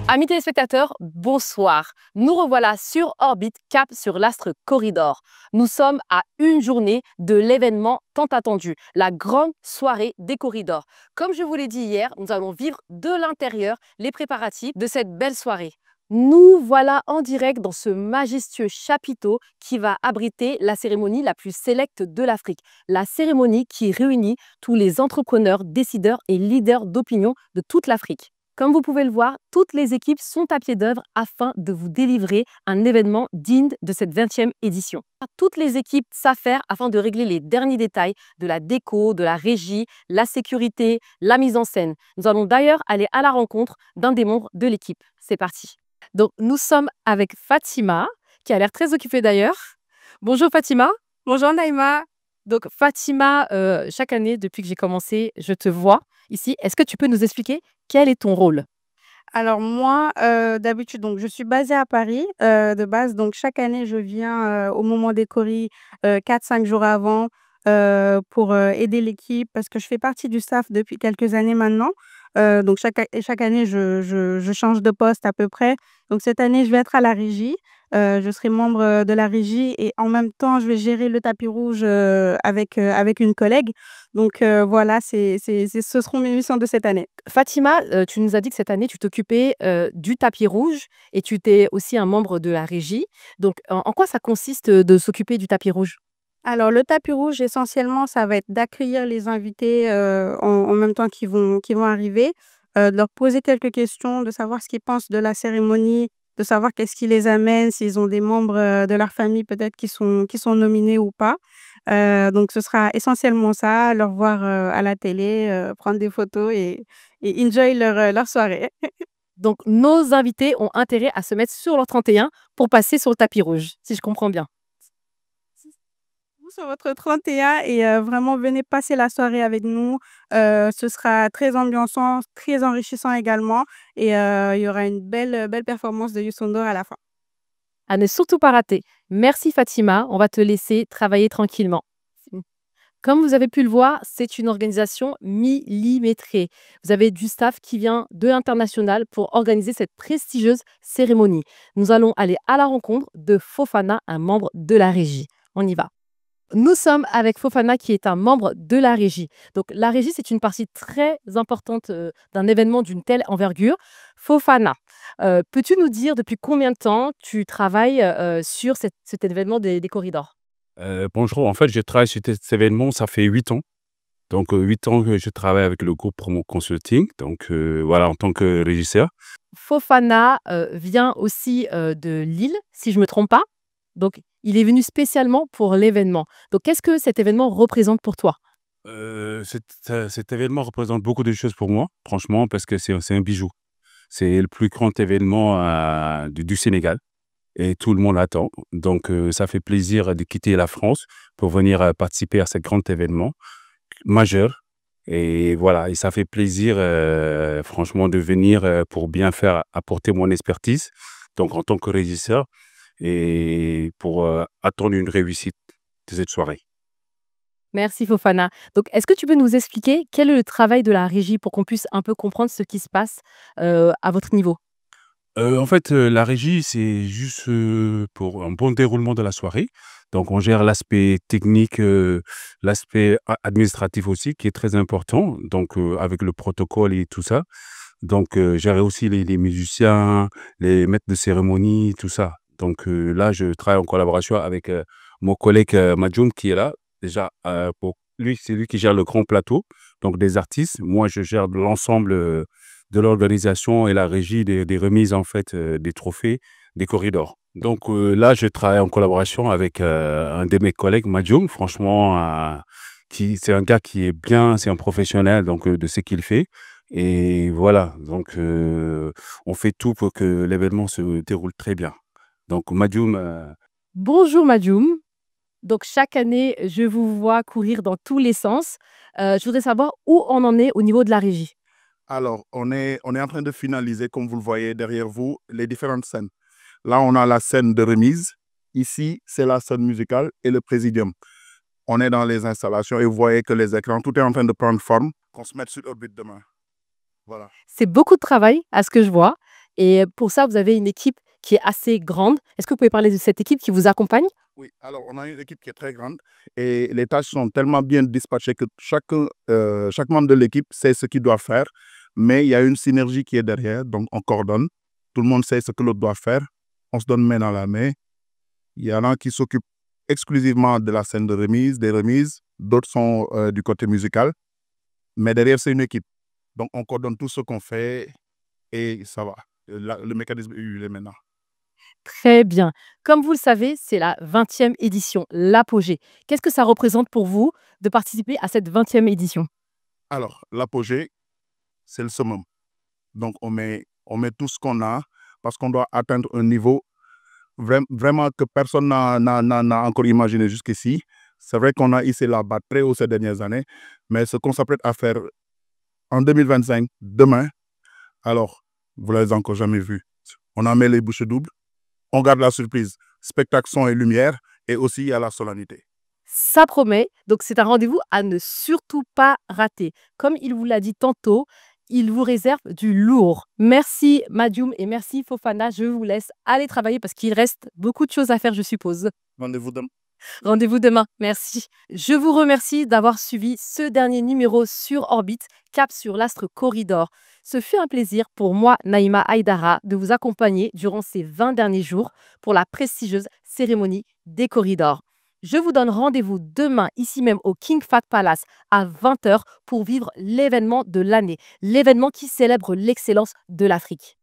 Amis téléspectateurs, bonsoir. Nous revoilà sur orbite, cap sur l'astre Corridor. Nous sommes à une journée de l'événement tant attendu, la grande soirée des corridors. Comme je vous l'ai dit hier, nous allons vivre de l'intérieur les préparatifs de cette belle soirée. Nous voilà en direct dans ce majestueux chapiteau qui va abriter la cérémonie la plus sélecte de l'Afrique. La cérémonie qui réunit tous les entrepreneurs, décideurs et leaders d'opinion de toute l'Afrique. Comme vous pouvez le voir, toutes les équipes sont à pied d'œuvre afin de vous délivrer un événement digne de cette 20e édition. Toutes les équipes s'affairent afin de régler les derniers détails de la déco, de la régie, la sécurité, la mise en scène. Nous allons d'ailleurs aller à la rencontre d'un des membres de l'équipe. C'est parti. Donc, nous sommes avec Fatima, qui a l'air très occupée d'ailleurs. Bonjour Fatima. Bonjour Naïma. Donc Fatima, chaque année, depuis que j'ai commencé, je te vois ici. Est-ce que tu peux nous expliquer quel est ton rôle? Alors moi, d'habitude, donc je suis basée à Paris, de base. Donc chaque année, je viens, au moment des coris, 4-5 jours avant, pour, aider l'équipe parce que je fais partie du staff depuis quelques années maintenant. Donc chaque année, je change de poste à peu près. Donc cette année, je vais être à la régie. Je serai membre, de la régie et en même temps, je vais gérer le tapis rouge, avec une collègue. Donc voilà, ce seront mes missions de cette année. Fatima, tu nous as dit que cette année, tu t'occupais du tapis rouge et tu étais aussi un membre de la régie. Donc, en quoi ça consiste de s'occuper du tapis rouge? Alors le tapis rouge, essentiellement, ça va être d'accueillir les invités, en même temps qu'ils vont arriver, de leur poser quelques questions, de savoir ce qu'ils pensent de la cérémonie, de savoir qu'est-ce qui les amène, s'ils ont des membres, de leur famille peut-être qui sont nominés ou pas. Donc ce sera essentiellement ça, leur voir, à la télé, prendre des photos et enjoy leur soirée. Donc, nos invités ont intérêt à se mettre sur leur 31 pour passer sur le tapis rouge, si je comprends bien. Vous sur votre 31 et vraiment venez passer la soirée avec nous. Ce sera très ambiançant, très enrichissant également et il y aura une belle performance de Youssou N'Dour à la fin. À ne surtout pas rater. Merci Fatima, on va te laisser travailler tranquillement. Comme vous avez pu le voir, c'est une organisation millimétrée. Vous avez du staff qui vient de l'international pour organiser cette prestigieuse cérémonie. Nous allons aller à la rencontre de Fofana, un membre de la régie. On y va. Nous sommes avec Fofana qui est un membre de la régie. Donc la régie, c'est une partie très importante d'un événement d'une telle envergure. Fofana, peux-tu nous dire depuis combien de temps tu travailles sur cet événement des corridors? Bonjour, en fait, je travaille sur cet événement, ça fait 8 ans. Donc, 8 ans que je travaille avec le groupe Promo Consulting, donc voilà, en tant que régisseur. Fofana vient aussi de Lille, si je ne me trompe pas. Donc, il est venu spécialement pour l'événement. Donc, qu'est-ce que cet événement représente pour toi? Cet événement représente beaucoup de choses pour moi, franchement, parce que c'est un bijou. C'est le plus grand événement du Sénégal et tout le monde attend. Donc, ça fait plaisir de quitter la France pour venir participer à ce grand événement majeur. Et voilà, et ça fait plaisir, franchement, de venir pour bien faire, apporter mon expertise, donc en tant que régisseur, et pour attendre une réussite de cette soirée. Merci Fofana. Donc, est-ce que tu peux nous expliquer quel est le travail de la régie pour qu'on puisse un peu comprendre ce qui se passe à votre niveau? En fait, la régie, c'est juste pour un bon déroulement de la soirée. Donc, on gère l'aspect technique, l'aspect administratif aussi, qui est très important, donc avec le protocole et tout ça. Donc, gérer aussi les musiciens, les maîtres de cérémonie, tout ça. Donc, là, je travaille en collaboration avec mon collègue Madjoum qui est là. Déjà, pour lui, c'est lui qui gère le grand plateau, donc des artistes. Moi, je gère l'ensemble de l'organisation et la régie des remises, en fait, des trophées des corridors. Donc, là, je travaille en collaboration avec un de mes collègues, Madjoum. Franchement, c'est un gars qui est bien, c'est un professionnel donc, de ce qu'il fait. Et voilà, donc on fait tout pour que l'événement se déroule très bien. Donc Madjoum, Bonjour Madjoum. Donc, chaque année, je vous vois courir dans tous les sens. Je voudrais savoir où on en est au niveau de la régie. Alors, on est en train de finaliser, comme vous le voyez derrière vous, les différentes scènes. Là, on a la scène de remise. Ici, c'est la scène musicale et le présidium. On est dans les installations et vous voyez que les écrans, tout est en train de prendre forme. Qu'on se mette sur orbite demain. Voilà. C'est beaucoup de travail, à ce que je vois. Et pour ça, vous avez une équipe qui est assez grande. Est-ce que vous pouvez parler de cette équipe qui vous accompagne? Oui, alors on a une équipe qui est très grande et les tâches sont tellement bien dispatchées que chaque membre de l'équipe sait ce qu'il doit faire, mais il y a une synergie qui est derrière, donc on coordonne. Tout le monde sait ce que l'autre doit faire. On se donne main dans la main. Il y en a qui s'occupent exclusivement de la scène de remise, des remises. D'autres sont du côté musical. Mais derrière, c'est une équipe. Donc, on coordonne tout ce qu'on fait et ça va. Le mécanisme est huilé maintenant. Très bien. Comme vous le savez, c'est la 20e édition, l'apogée. Qu'est-ce que ça représente pour vous de participer à cette 20e édition? Alors, l'apogée, c'est le summum. Donc, on met tout ce qu'on a parce qu'on doit atteindre un niveau vraiment que personne n'a encore imaginé jusqu'ici. C'est vrai qu'on a hissé la barre très haut ces dernières années, mais ce qu'on s'apprête à faire en 2025, demain, alors, vous ne l'avez encore jamais vu. On en met les bouchées doubles, on garde la surprise, spectacle, son et lumière, et aussi il y a la solennité. Ça promet, donc c'est un rendez-vous à ne surtout pas rater. Comme il vous l'a dit tantôt, il vous réserve du lourd. Merci Madioum et merci Fofana. Je vous laisse aller travailler parce qu'il reste beaucoup de choses à faire, je suppose. Rendez-vous demain. Rendez-vous demain. Merci. Je vous remercie d'avoir suivi ce dernier numéro sur Orbite, cap sur l'astre Corridor. Ce fut un plaisir pour moi, Naïma Haïdara, de vous accompagner durant ces 20 derniers jours pour la prestigieuse cérémonie des Corridors. Je vous donne rendez-vous demain, ici même au King Fahd Palace, à 20 h pour vivre l'événement de l'année, l'événement qui célèbre l'excellence de l'Afrique.